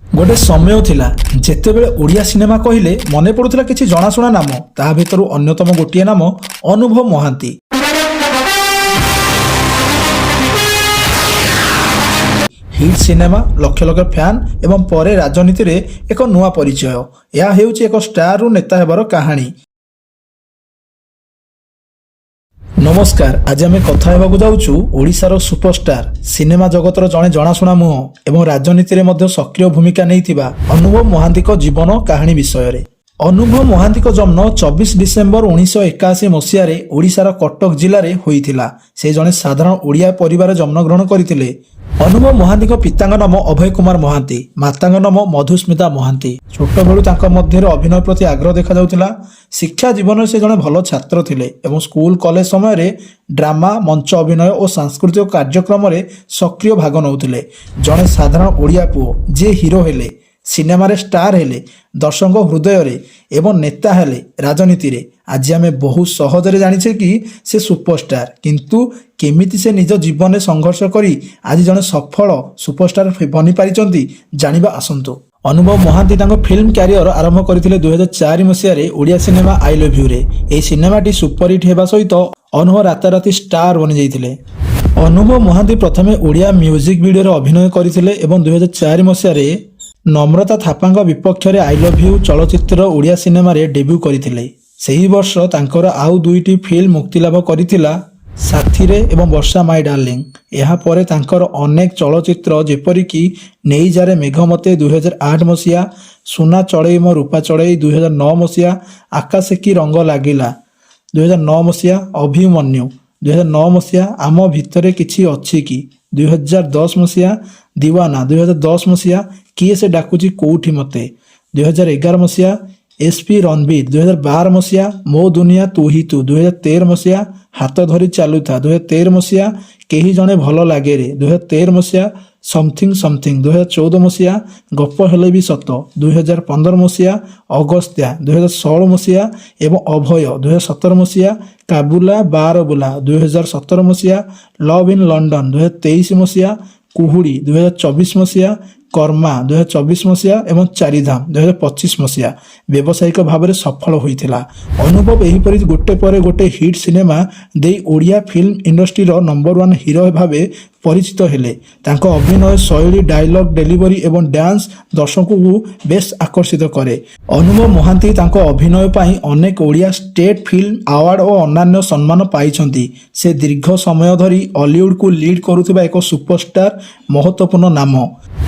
गोटे समय थिला जेतेबेले ओडिया सिनेमा कहिले मने पडुथिला किछि जणाशुना नाम ता भितरु अन्यतम गोटिए नाम अनुभव महांती। हिट सिनेमा लक्ष लक्ष फैन एवं परे राजनीति रे एक नुआ परिचय यह हेउछि एक स्टार रु नेता हेबार कहानी। नमस्कार, आज आम कथा हेबाकु जाउछु ओडिशार सुपरस्टार सिनेमा जगतर जड़े जनाशुना मुह एवं राजनीति रे मध्य सक्रिय भूमिका नैथिबा अनुभव महांती जीवन कहानी विषय रे। अनुभव महांती जन्म 24 डिसेम्बर 1981 मसीह ओडिशार कटक जिले में होइथिला। से जड़े साधारण ओडिया परिवार जन्मग्रहण करथिले। अनुभव महांती पिता नाम अभय कुमार महांती, माता नाम मधुस्मिता महांती। छोट बेलू मध्य अभिनय प्रति आग्रह देखा जाउथिला। शिक्षा जीवन से जड़े भल छात्र थिले एवं स्कूल कॉलेज समय रे ड्रामा, मंच अभिनय और सांस्कृतिक कार्यक्रम रे सक्रिय भाग नउथिले। जड़े साधारण ओडिया पुओ जे हीरो हेले, सिनेमा रे स्टार हेले, दर्शक हृदय रे एवं नेता हेले राजनीति रे। आज आम बहुत सहजरे जानिछे कि से सुपरस्टार, किंतु केमिति से निज जीवन में संघर्ष करी आज जने सफल सुपरस्टार बनी पारिचंती जानिबा आसंतु। अनुभव महांती फिल्म कैरियर आरंभ करथिले 2004 मसीह Odia cinema I love you रे। एही सिनेमाटी सुपरहिट हेबा सहित अनुभव राताराती स्टार बनि जाइथिले। अनुभव महांती प्रथमे ओडिया म्यूजिक वीडियो रे अभिनय करथिले एवं 2004 मसीह नम्रता थापांग विपक्ष रे आई लव यू चलचित्र ओडिया सिनेमा रे डेब्यू करथिले। सेही वर्ष तांकर आउ दुईटी फिल्म मुक्तिलाभ करथिला, साथी रे एवं वर्षा माई डार्लिंग। यहाँ परे तांकर अनेक चलचित्र जेपरिकी नेई जारे मेघमते 2008 मसीहा, सुना चढ़ई मो रूपा चढ़ई 2009 मसीहा, आकाशे की रंग लागिला 2009 मसीहा, अभिमन्यु 2009 मसीहा, आम भितरे किछि अछि कि 2010 मसीहा, दीवाना 2010 मसीहा, किए से डाकुची कोठी मते 2011 मसीहा, एसपी रणबीर 2012 मसीहा, मो दुनिया तू ही तू 2013 मसीहा, हाथ धरी चालू था 2013 मसीहा, केही जने भल लागे रे 2013 मसीहा, समथिंग समथिंग 2014 मसीहा, गप हेले भी सत 2015 मसीहा, अगस्त्या 2016 मसीहा एवं अभय 2017 मसीहा, काबुला बारबुला 2017 मसीहा, लव इन लंडन 2023 मसीहा, कुहुड़ी 2024 मसीहा, कर्मा 2024 मसीहा एवं चारिधाम 2025 मसीहा व्यावसायिक भाव में सफल होइथिला। अनुभव एहीपरि गोटे पर गोटे हिट सिनेमा दे Odia film industry number 1 hero भावे परिचित हेले। तांको अभिनय शैली, डायलॉग डेलीवरी एवं डांस दर्शकों को बेस आकर्षित करे। अनुभव महांती तांको अभिनय पाई अनेक ओडिया स्टेट फिल्म अवार्ड और अन्य सम्मान पाइछंती। से दीर्घ समय धरी हॉलीवुड को लीड करुथिबा एक सुपरस्टार महत्वपूर्ण नाम।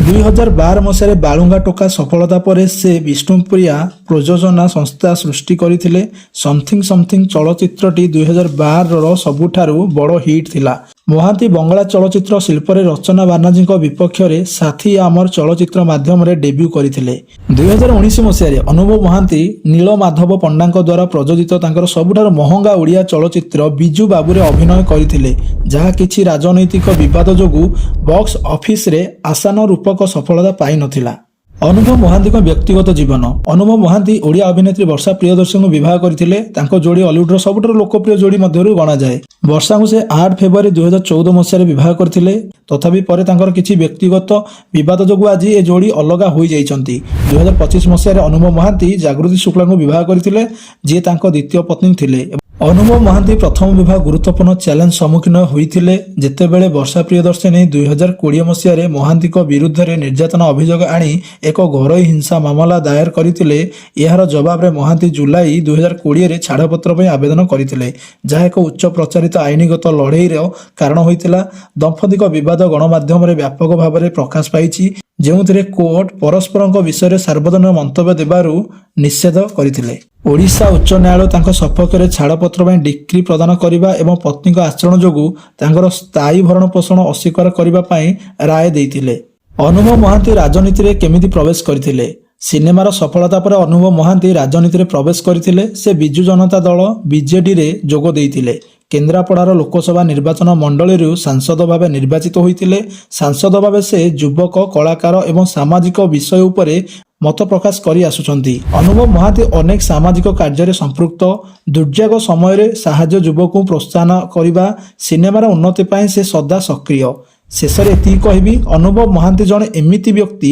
2012 मसीह बालुंगा टोका सफलता पर से विष्णुप्रिया प्रयोजना संस्था सृष्टि करथिले। समथिंग समथिंग चलचित्रटी 2012 सबुठारु बड़ हिट थिला। महांती बंगला चलचित्र शिल्प रे रचना बानार्जी विपक्ष रे साथी आमर चलचित्र माध्यम रे डेब्यू करथिले। 2019 मसीह अनुभव महांती नील माधव पंडा द्वारा प्रयोजित तांकर सबुठारु महंगा ओडिया चलचित्र बिजू बाबू रे अभिनय करथिले, जहा किछि राजनैतिक विवाद जोगु बॉक्स ऑफिस रे आसान रूपक सफलता पाई नथिला। अनुभव महांती व्यक्तिगत जीवन। अनुभव महांती ओडिया अभिनेत्री वर्षा प्रियदर्शन को विवाह करथिले। तांको जोड़ी हॉलीवुड सबुठारु लोकप्रिय जोड़ी मध्यरु गणा जाए। वर्षा को से 8 फेब्रुआरी 2014 मसीह विवाह करथिले। तथापि परे तांकर किछि व्यक्तिगत विवाद जोगु आज ए जोड़ी अलगा होई जाइछंती। 2025 मसीह अनुभव महांती जागृति शुक्ला को विवाह करथिले, जे तांको द्वितीय पत्नी थिले। अनुभव महांती प्रथम विवाह गुरुत्वपूर्ण चैलेंज सम्मुखीन होइथिले, जेतेबेले वर्षा प्रियदर्शनी 2020 मसीह महांती विरुद्ध रे निर्यातना अभियोग आनी एक घरोई हिंसा मामला दायर करथिले। यार जवाब रे महांती जुलाई 2020 रे छाड़पत्र पे आवेदन करथिले, जहा एक उच्च प्रचारित आईनगत लड़ाई रो कारण होइतिला। दंपतिक विवाद गणमाध्यम रे व्यापक भाव में प्रकाश पाइछि, जेउथिरे कोर्ट परस्पर विषय सार्वजनिक मंतव्य देबारु निषेध करथिले। ओडिशा उच्च न्यायालय तांको सपक्ष रे छाड़पत्र पे डिक्री प्रदान करिबा एवं पत्नी आचरण जोगु तांकर स्थायी भरण पोषण अस्वीकार करिबा पई राय देइथिले। अनुभव महांती राजनीति रे केमिति प्रवेश करथिले। सिनेमार सफलता पर अनुभव महांती राजनीति रे प्रवेश करथिले। से बिजू जनता दल बीजेडी रे जोग देइथिले। केन्द्रापड़ार लोकसभा निर्वाचन मंडली सांसद भाव निर्वाचित होइथिले। सांसद भाव से युवक, कलाकार एवं सामाजिक विषय उपरे मत प्रकाश करी आसुचंती। अनुभव महांती अनेक सामाजिक कार्य संपृक्त। दुर्योग समय साहाय्य युवक को प्रोत्साहन करिबा, सिनेमार उन्नति पाई से सदा सक्रिय। ଶେଷରେ ଏତିକି କହିବି, ଅନୁଭବ ମହାନ୍ତି ଜଣେ ଏମିତି ବ୍ୟକ୍ତି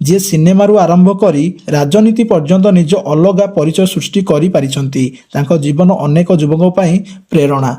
ଯିଏ ସିନେମାରୁ ଆରମ୍ଭ କରି ରାଜନୀତି ପର୍ଯ୍ୟନ୍ତ ନିଜ ଅଲଗା ପରିଚୟ ସୃଷ୍ଟି କରିପାରିଛନ୍ତି। ତାଙ୍କ ଜୀବନ ଅନେକ ଯୁବକଙ୍କ ପାଇଁ ପ୍ରେରଣା।